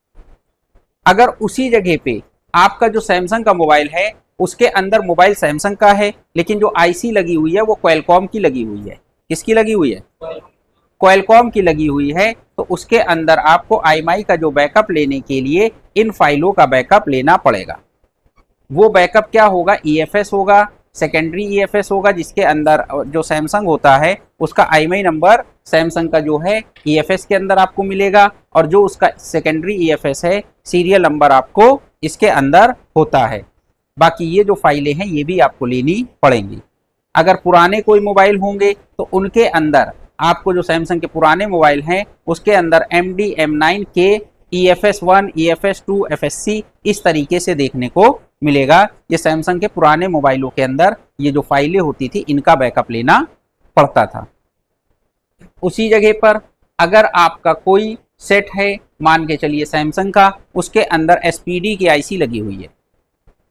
अगर उसी जगह पे आपका जो सैमसंग का मोबाइल है उसके अंदर मोबाइल सैमसंग का है लेकिन जो आईसी लगी हुई है वो क्वालकॉम की लगी हुई है, किसकी लगी हुई है, क्वालकॉम की लगी हुई है, तो उसके अंदर आपको आईएमआई का जो बैकअप लेने के लिए इन फाइलों का बैकअप लेना पड़ेगा। वो बैकअप क्या होगा, ईएफएस होगा, सेकेंडरी ईएफएस होगा, जिसके अंदर जो सैमसंग होता है उसका आईएमआई नंबर सैमसंग का जो है ईएफएस के अंदर आपको मिलेगा, और जो उसका सेकेंडरी ईएफएस है सीरियल नंबर आपको इसके अंदर होता है। बाकी ये जो फाइलें हैं ये भी आपको लेनी पड़ेंगी। अगर पुराने कोई मोबाइल होंगे तो उनके अंदर आपको जो सैमसंग के पुराने मोबाइल हैं उसके अंदर MD M9 के EFS1, EFS2, FSC इस तरीके से देखने को मिलेगा। ये सैमसंग के पुराने मोबाइलों के अंदर ये जो फाइलें होती थी इनका बैकअप लेना पड़ता था। उसी जगह पर अगर आपका कोई सेट है, मान के चलिए सैमसंग का, उसके अंदर SPD की आईसी लगी हुई है,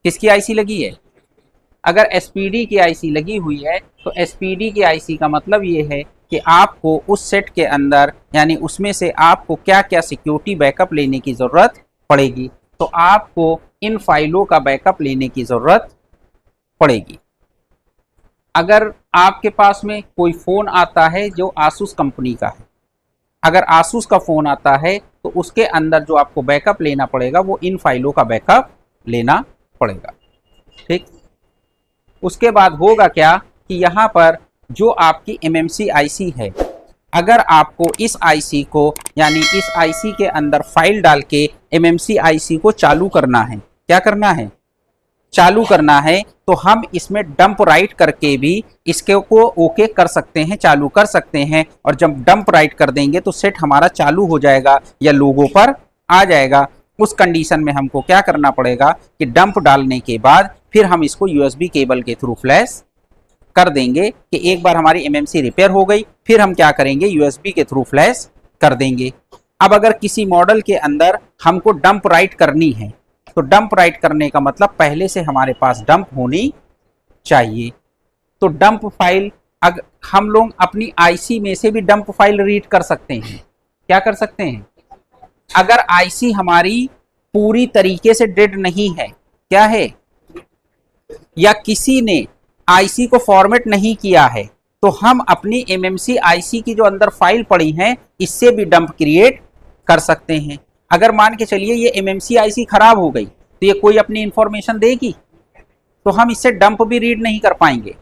किसकी आईसी लगी है, अगर SPD की आईसी लगी हुई है तो SPD की आईसी का मतलब ये है कि आपको उस सेट के अंदर यानी उसमें से आपको क्या क्या सिक्योरिटी बैकअप लेने की ज़रूरत पड़ेगी, तो आपको इन फाइलों का बैकअप लेने की ज़रूरत पड़ेगी। अगर आपके पास में कोई फ़ोन आता है जो आसूस कंपनी का है, अगर आसूस का फ़ोन आता है तो उसके अंदर जो आपको बैकअप लेना पड़ेगा वो इन फाइलों का बैकअप लेना पड़ेगा। ठीक। उसके बाद होगा क्या कि यहाँ पर जो आपकी MMC IC है, अगर आपको इस IC को यानी इस IC के अंदर फाइल डाल के MMC IC को चालू करना है, क्या करना है, चालू करना है, तो हम इसमें डंप राइट करके भी इसके को ओके कर सकते हैं, चालू कर सकते हैं। और जब डंप राइट कर देंगे तो सेट हमारा चालू हो जाएगा या लोगो पर आ जाएगा। उस कंडीशन में हमको क्या करना पड़ेगा कि डंप डालने के बाद फिर हम इसको USB केबल के थ्रू फ्लैश कर देंगे कि एक बार हमारी MMC रिपेयर हो गई, फिर हम क्या करेंगे USB के थ्रू फ्लैश कर देंगे। अब अगर किसी मॉडल के अंदर हमको डंप राइट करनी है तो डंप राइट करने का मतलब पहले से हमारे पास डंप होनी चाहिए। तो डंप फाइल अगर हम लोग अपनी IC में से भी डंप फाइल रीड कर सकते हैं, क्या कर सकते हैं, अगर IC हमारी पूरी तरीके से डेड नहीं है, क्या है, या किसी ने IC को फॉर्मेट नहीं किया है, तो हम अपनी MMC IC की जो अंदर फाइल पड़ी हैं इससे भी डंप क्रिएट कर सकते हैं। अगर मान के चलिए ये MMC IC खराब हो गई तो ये कोई अपनी इंफॉर्मेशन देगी, तो हम इससे डंप भी रीड नहीं कर पाएंगे।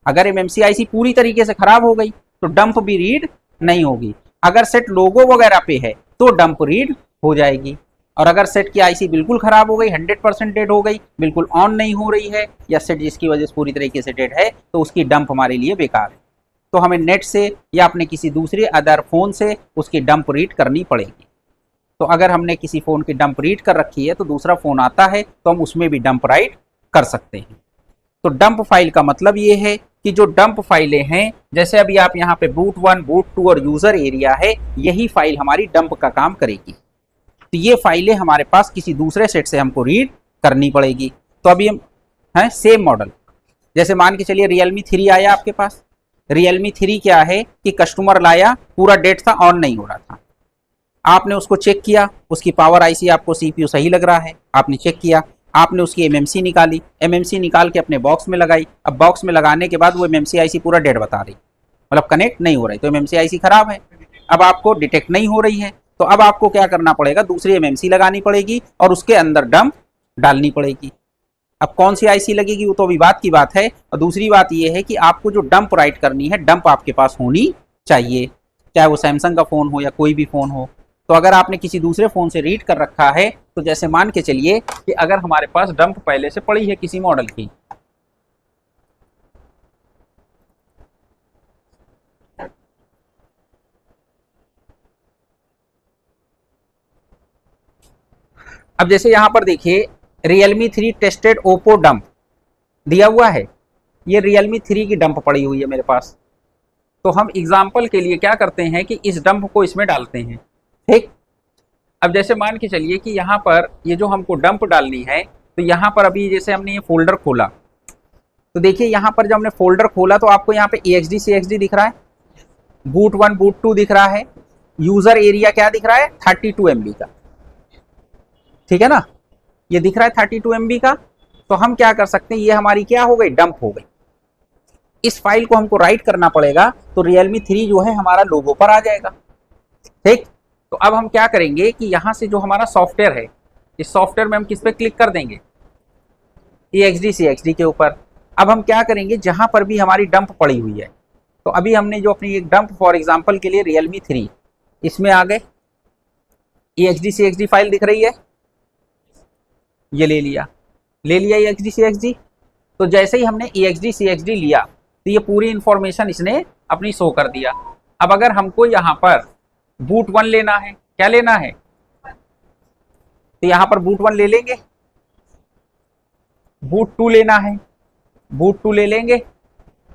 अगर MMC IC पूरी तरीके से खराब हो गई तो डंप भी रीड नहीं होगी। अगर सेट लोगो वगैरह पे है तो डंप रीड हो जाएगी। और अगर सेट की IC बिल्कुल खराब हो गई, 100% डेड हो गई, बिल्कुल ऑन नहीं हो रही है, या सेट जिसकी वजह से पूरी तरीके से डेड है, तो उसकी डंप हमारे लिए बेकार है। तो हमें नेट से या अपने किसी दूसरे अदर फोन से उसकी डंप रीड करनी पड़ेगी। तो अगर हमने किसी फोन की डंप रीड कर रखी है तो दूसरा फोन आता है तो हम उसमें भी डंप राइट कर सकते हैं। तो डंप फाइल का मतलब ये है कि जो डंप फाइलें हैं, जैसे अभी आप यहाँ पे boot 1, boot 2 और यूजर एरिया है, यही फाइल हमारी डंप का काम करेगी। तो ये फाइलें हमारे पास किसी दूसरे सेट से हमको रीड करनी पड़ेगी। तो अभी हम हैं सेम मॉडल, जैसे मान के चलिए Realme 3 आया आपके पास। Realme 3 क्या है कि कस्टमर लाया, पूरा डेट था, ऑन नहीं हो रहा था, आपने उसको चेक किया, उसकी पावर IC आपको CPU सही लग रहा है, आपने चेक किया, आपने उसकी MMC निकाली, MMC निकाल के अपने बॉक्स में लगाई। अब बॉक्स में लगाने के बाद वो MMC IC पूरा डेड बता रही, मतलब कनेक्ट नहीं हो रही, तो MMC IC खराब है, अब आपको डिटेक्ट नहीं हो रही है। तो अब आपको क्या करना पड़ेगा, दूसरी MMC लगानी पड़ेगी और उसके अंदर डंप डालनी पड़ेगी। अब कौन सी IC लगेगी वो तो अभी बात की बात है। और दूसरी बात ये है कि आपको जो डंप राइट करनी है, डंप आपके पास होनी चाहिए, चाहे वो सैमसंग का फ़ोन हो या कोई भी फ़ोन हो। तो अगर आपने किसी दूसरे फ़ोन से रीड कर रखा है, तो जैसे मान के चलिए कि अगर हमारे पास डंप पहले से पड़ी है किसी मॉडल की, अब जैसे यहां पर देखिए Realme 3 टेस्टेड ओप्पो डंप दिया हुआ है, ये Realme 3 की डंप पड़ी हुई है मेरे पास। तो हम एग्जाम्पल के लिए क्या करते हैं कि इस डंप को इसमें डालते हैं, ठीक। अब जैसे मान के चलिए कि यहाँ पर ये जो हमको डंप डालनी है, तो यहाँ पर अभी जैसे हमने ये फोल्डर खोला, तो देखिए यहाँ पर जब हमने फोल्डर खोला तो आपको यहाँ पे EXD CXD दिख रहा है, boot 1 boot 2 दिख रहा है, यूजर एरिया क्या दिख रहा है 32 MB का, ठीक है ना, ये दिख रहा है 32 MB का। तो हम क्या कर सकते हैं, ये हमारी क्या हो गई, डंप हो गई। इस फाइल को हमको राइट करना पड़ेगा, तो Realme 3 जो है हमारा लोगो पर आ जाएगा, ठीक। तो अब हम क्या करेंगे कि यहाँ से जो हमारा सॉफ्टवेयर है, इस सॉफ्टवेयर में हम किस पे क्लिक कर देंगे, EXD CXD के ऊपर। अब हम क्या करेंगे, जहां पर भी हमारी डंप पड़ी हुई है, तो अभी हमने जो अपनी एक डंप फॉर एग्जांपल के लिए Realme 3, इसमें आ गए, EXD CXD फाइल दिख रही है, ये ले लिया EXD CXD। तो जैसे ही हमने EXD CXD लिया तो ये पूरी इंफॉर्मेशन इसने अपनी शो कर दिया। अब अगर हमको यहाँ पर boot 1 लेना है, क्या लेना है, तो यहाँ पर boot 1 ले लेंगे, boot 2 लेना है, boot 2 ले लेंगे।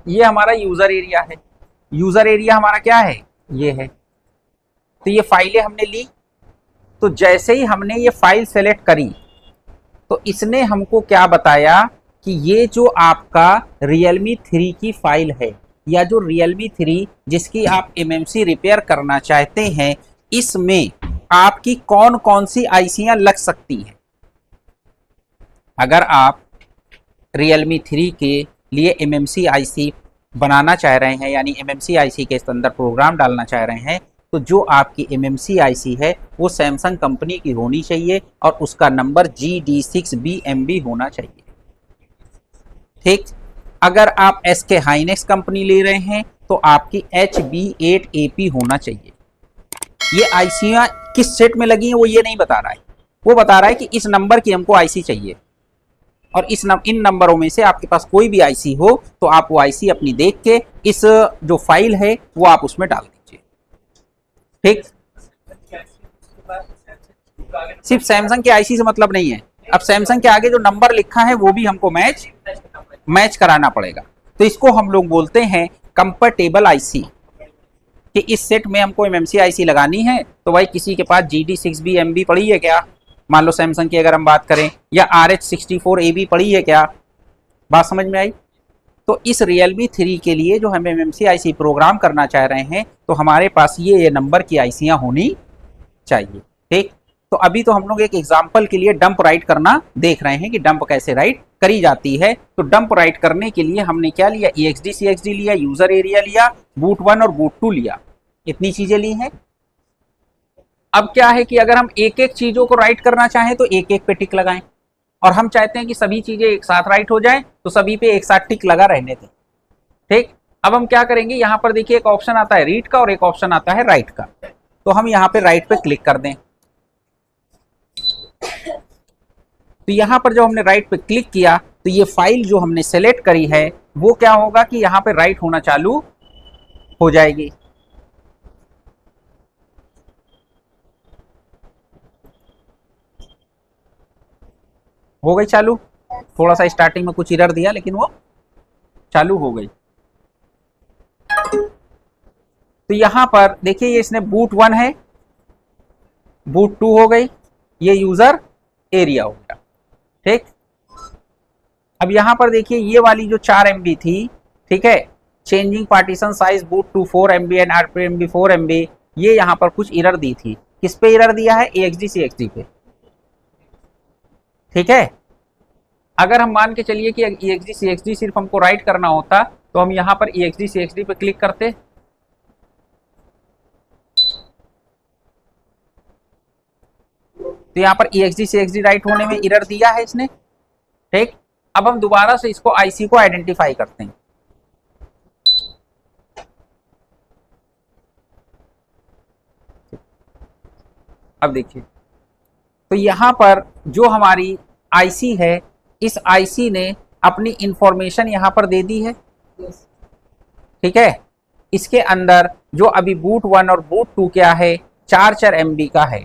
ये हमारा यूजर एरिया है, यूजर एरिया हमारा क्या है, ये है। तो ये फाइलें हमने ली, तो जैसे ही हमने ये फाइल सेलेक्ट करी तो इसने हमको क्या बताया कि ये जो आपका Realme 3 की फाइल है, या जो Realme 3 जिसकी आप MMC रिपेयर करना चाहते हैं, इसमें आपकी कौन कौन सी ICयां लग सकती हैं। अगर आप Realme 3 के लिए MMC IC बनाना चाह रहे हैं, यानी MMC IC के अंदर प्रोग्राम डालना चाह रहे हैं, तो जो आपकी MMC IC है वो सैमसंग कंपनी की होनी चाहिए और उसका नंबर GD6BMB होना चाहिए। ठीक, अगर आप SK हाइनेक्स कंपनी ले रहे हैं तो आपकी HB8AP होना चाहिए। ये आईसियां किस सेट में लगी हैं वो ये नहीं बता रहा है, वो बता रहा है कि इस नंबर की हमको आईसी चाहिए और इन नंबरों में से आपके पास कोई भी आईसी हो तो आप वो आईसी अपनी देख के इस जो फाइल है वो आप उसमें डाल दीजिए। ठीक, सिर्फ सैमसंग के आईसी से मतलब नहीं है, अब सैमसंग के आगे जो नंबर लिखा है वो भी हमको मैच कराना पड़ेगा। तो इसको हम लोग बोलते हैं कंफर्टेबल आईसी, कि इस सेट में हमको MMC IC लगानी है। तो भाई किसी के पास GD6BMB पड़ी है क्या, मान लो सैमसंग की अगर हम बात करें, या RH64AB पड़ी है क्या, बात समझ में आई। तो इस Realme 3 के लिए जो हम MMC IC प्रोग्राम करना चाह रहे हैं तो हमारे पास ये नंबर की आईसियां होनी चाहिए। ठीक, तो अभी तो हम लोग एक एग्जाम्पल के लिए डंप राइट करना देख रहे हैं कि डंप कैसे राइट करी जाती है। तो डंप राइट करने के लिए हमने क्या लिया, EXD CXD लिया, यूजर एरिया लिया, boot 1 और boot 2 लिया, इतनी चीजें ली हैं। अब क्या है कि अगर हम एक एक चीजों को राइट करना चाहें तो एक एक पे टिक लगाएं, और हम चाहते हैं कि सभी चीजें एक साथ राइट हो जाएं तो सभी पे एक साथ टिक लगा रहने दें। ठीक, अब हम क्या करेंगे, यहां पर देखिए एक ऑप्शन आता है रीड का और एक ऑप्शन आता है राइट का। तो हम यहाँ पे राइट पे क्लिक कर दें। तो यहां पर जब हमने राइट पे क्लिक किया तो ये फाइल जो हमने सेलेक्ट करी है वो क्या होगा कि यहां पे राइट होना चालू हो जाएगी। हो गई चालू, थोड़ा सा स्टार्टिंग में कुछ एरर दिया लेकिन वो चालू हो गई। तो यहां पर देखिए ये इसने boot 1 है, boot 2 हो गई, ये यूजर एरिया हो गया। ठीक, अब यहां पर देखिए ये वाली जो 4 MB थी, ठीक है, changing partition size boot to 4 MB and RPMB 4 MB, ये यहां पर कुछ एरर दी थी। किस पे एरर दिया है, EXD CXD पे। ठीक है, अगर हम मान के चलिए कि EXD CXD सिर्फ हमको राइट करना होता तो हम यहां पर EXD CXD पे क्लिक करते, तो यहां पर EXD CXD राइट होने में एरर दिया है इसने। ठीक, अब हम दोबारा से इसको आईसी को आइडेंटिफाई करते हैं। अब देखिए, तो यहां पर जो हमारी आईसी है, इस आईसी ने अपनी इंफॉर्मेशन यहां पर दे दी है। ठीक है, इसके अंदर जो अभी boot 1 और boot 2 क्या है, 4 MB का है,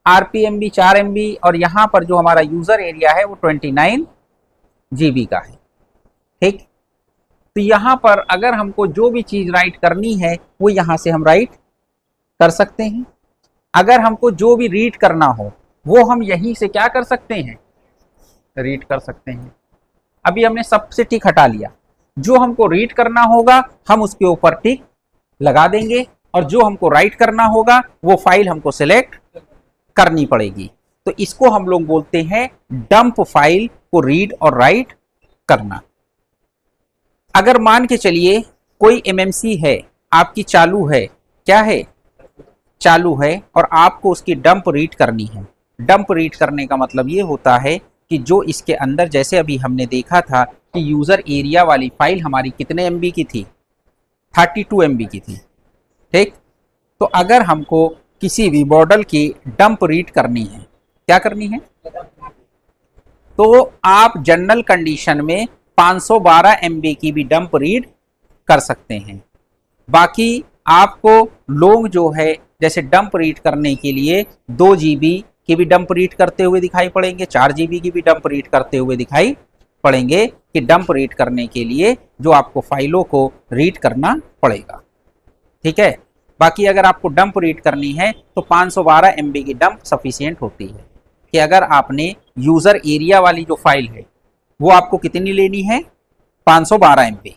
RPMB 4 MB, और यहां पर जो हमारा यूजर एरिया है वो 29 GB का है। ठीक, तो यहां पर अगर हमको जो भी चीज राइट करनी है वो यहां से हम राइट कर सकते हैं। अगर हमको जो भी रीड करना हो वो हम यहीं से क्या कर सकते हैं, रीड कर सकते हैं। अभी हमने सबसे टिक हटा लिया, जो हमको रीड करना होगा हम उसके ऊपर टिक लगा देंगे, और जो हमको राइट करना होगा वो फाइल हमको सिलेक्ट करनी पड़ेगी। तो इसको हम लोग बोलते हैं डंप फाइल को रीड और राइट करना। अगर मान के चलिए कोई MMC है आपकी चालू है, क्या है, चालू है, और आपको उसकी डंप रीड करनी है। डंप रीड करने का मतलब ये होता है कि जो इसके अंदर, जैसे अभी हमने देखा था कि यूजर एरिया वाली फाइल हमारी कितने MB की थी, 32 MB की थी। ठीक, तो अगर हमको किसी भी मॉडल की डंप रीड करनी है, क्या करनी है, तो आप जनरल कंडीशन में 512 MB की भी डंप रीड कर सकते हैं। बाकी आपको लोग जो है जैसे डंप रीड करने के लिए 2 GB की भी डंप रीड करते हुए दिखाई पड़ेंगे, 4 GB की भी डंप रीड करते हुए दिखाई पड़ेंगे, कि डंप रीड करने के लिए जो आपको फाइलों को रीड करना पड़ेगा। ठीक है, बाकी अगर आपको डंप रीड करनी है तो 512 MB की डंप सफिशिएंट होती है। कि अगर आपने यूजर एरिया वाली जो फाइल है वो आपको कितनी लेनी है, 512 MB।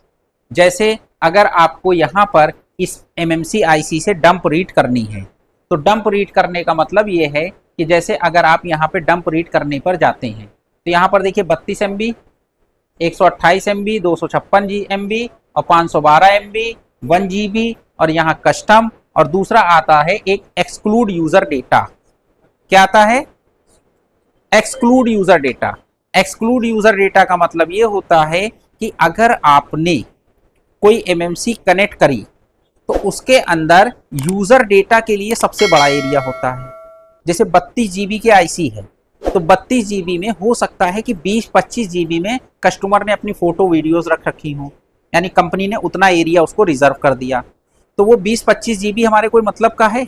जैसे अगर आपको यहाँ पर इस MMC IC से डंप रीड करनी है, तो डंप रीड करने का मतलब ये है कि जैसे अगर आप यहाँ पे डंप रीड करने पर जाते हैं तो यहाँ पर देखिए 32 MB, 128 MB, 256 MB और 512 MB, 1 GB, और यहाँ कस्टम और दूसरा आता है एक एक्सक्लूड यूजर डेटा। क्या आता है? Exclude user data. Exclude user data का मतलब ये होता है कि अगर आपने कोई एमएमसी कनेक्ट करी तो उसके अंदर यूजर डेटा के लिए सबसे बड़ा एरिया होता है। जैसे 32 जीबी के आईसी है तो 32 जीबी में हो सकता है कि 20-25 जीबी में कस्टमर ने अपनी फोटो वीडियोस रख रखी हो, यानी कंपनी ने उतना एरिया उसको रिजर्व कर दिया। तो वो 20-25 जीबी हमारे कोई मतलब का है?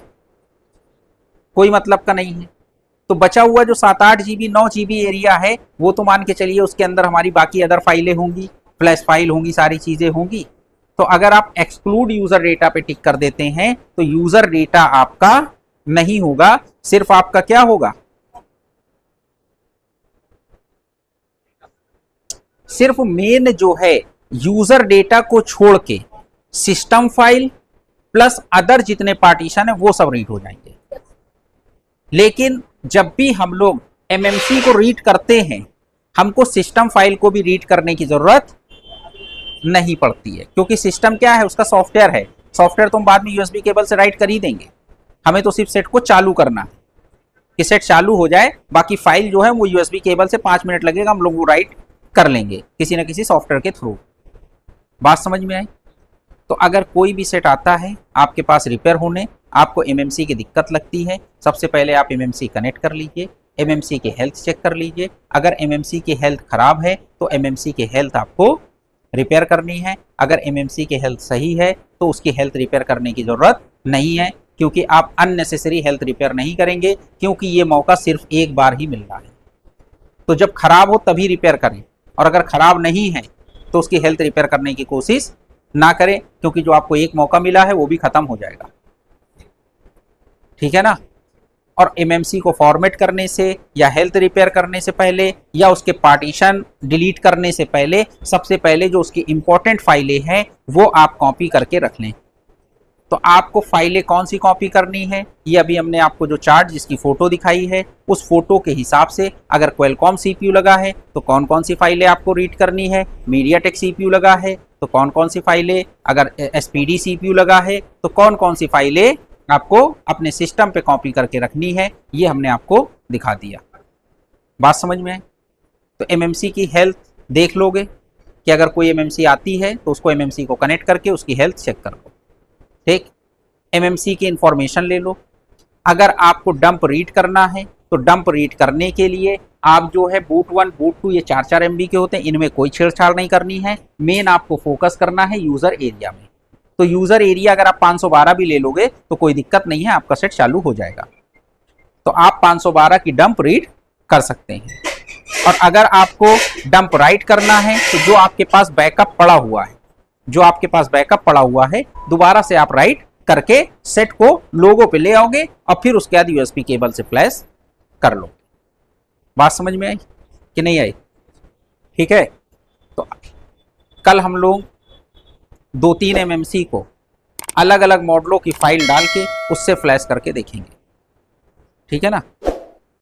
कोई मतलब का नहीं है। तो बचा हुआ जो 7-8 जीबी 9 जीबी एरिया है वो तो मान के चलिए उसके अंदर हमारी बाकी अदर फाइलें होंगी, फ्लैश फाइल होंगी, सारी चीजें होंगी। तो अगर आप एक्सक्लूड यूजर डेटा पे टिक कर देते हैं तो यूजर डेटा आपका नहीं होगा, सिर्फ आपका क्या होगा? सिर्फ मेन जो है यूजर डेटा को छोड़ के सिस्टम फाइल प्लस अदर जितने पार्टीशन है वो सब रीड हो जाएंगे। लेकिन जब भी हम लोग एमएमसी को रीड करते हैं हमको सिस्टम फाइल को भी रीड करने की जरूरत नहीं पड़ती है, क्योंकि सिस्टम क्या है? उसका सॉफ्टवेयर है। सॉफ्टवेयर तो हम बाद में यूएसबी केबल से राइट कर ही देंगे, हमें तो सिर्फ सेट को चालू करना है कि सेट चालू हो जाए। बाकी फाइल जो है वो यूएसबी केबल से 5 मिनट लगेगा, हम लोग वो राइट कर लेंगे किसी न किसी सॉफ्टवेयर के थ्रू। बात समझ में आई? तो अगर कोई भी सेट आता है आपके पास रिपेयर होने, आपको एमएमसी की दिक्कत लगती है, सबसे पहले आप एमएमसी कनेक्ट कर लीजिए, एमएमसी की हेल्थ चेक कर लीजिए। अगर एमएमसी की हेल्थ खराब है तो एमएमसी की हेल्थ आपको रिपेयर करनी है। अगर एमएमसी की हेल्थ सही है तो उसकी हेल्थ रिपेयर करने की ज़रूरत नहीं है, क्योंकि आप अननेसेसरी हेल्थ रिपेयर नहीं करेंगे, क्योंकि ये मौका सिर्फ एक बार ही मिल रहा है। तो जब खराब हो तभी रिपेयर करें, और अगर खराब नहीं है तो उसकी हेल्थ रिपेयर करने की कोशिश ना करें, क्योंकि जो आपको एक मौका मिला है वो भी खत्म हो जाएगा। ठीक है ना? और एमएमसी को फॉर्मेट करने से या हेल्थ रिपेयर करने से पहले या उसके पार्टीशन डिलीट करने से पहले सबसे पहले जो उसकी इंपॉर्टेंट फाइलें हैं वो आप कॉपी करके रख लें। तो आपको फाइलें कौन सी कॉपी करनी है, ये अभी हमने आपको जो चार्ट जिसकी फोटो दिखाई है उस फोटो के हिसाब से, अगर क्वेलकॉम सीपीयू लगा है तो कौन कौन सी फाइलें आपको रीड करनी है, मीडियाटेक सीपीयू लगा है तो कौन कौन सी फाइलें, अगर एसपीडी सीपीयू लगा है तो कौन कौन सी फाइलें आपको अपने सिस्टम पे कॉपी करके रखनी है, ये हमने आपको दिखा दिया। बात समझ में है? तो एमएमसी की हेल्थ देख लोगे कि अगर कोई एमएमसी आती है तो उसको एमएमसी को कनेक्ट करके उसकी हेल्थ चेक कर लो। ठीक, एमएमसी की इंफॉर्मेशन ले लो। अगर आपको डंप रीड करना है तो डंप रीड करने के लिए आप जो है बूट 1 बूट 2 ये 4-4 MB के होते हैं, इनमें कोई छेड़छाड़ नहीं करनी है। मेन आपको फोकस करना है यूजर एरिया में। तो यूजर एरिया अगर आप 512 भी ले लोगे तो कोई दिक्कत नहीं है, आपका सेट चालू हो जाएगा। तो आप 512 की डंप रीड कर सकते हैं। और अगर आपको डंप राइट करना है तो जो आपके पास बैकअप पड़ा हुआ है, जो आपके पास बैकअप पड़ा हुआ है दोबारा से आप राइट करके सेट को लोगो पे ले आओगे और फिर उसके बाद यूएसबी केबल से फ्लैश कर लो। बात समझ में आई कि नहीं आई? ठीक है, तो कल हम लोग 2-3 एमएमसी को अलग अलग मॉडलों की फाइल डाल के उससे फ्लैश करके देखेंगे। ठीक है ना?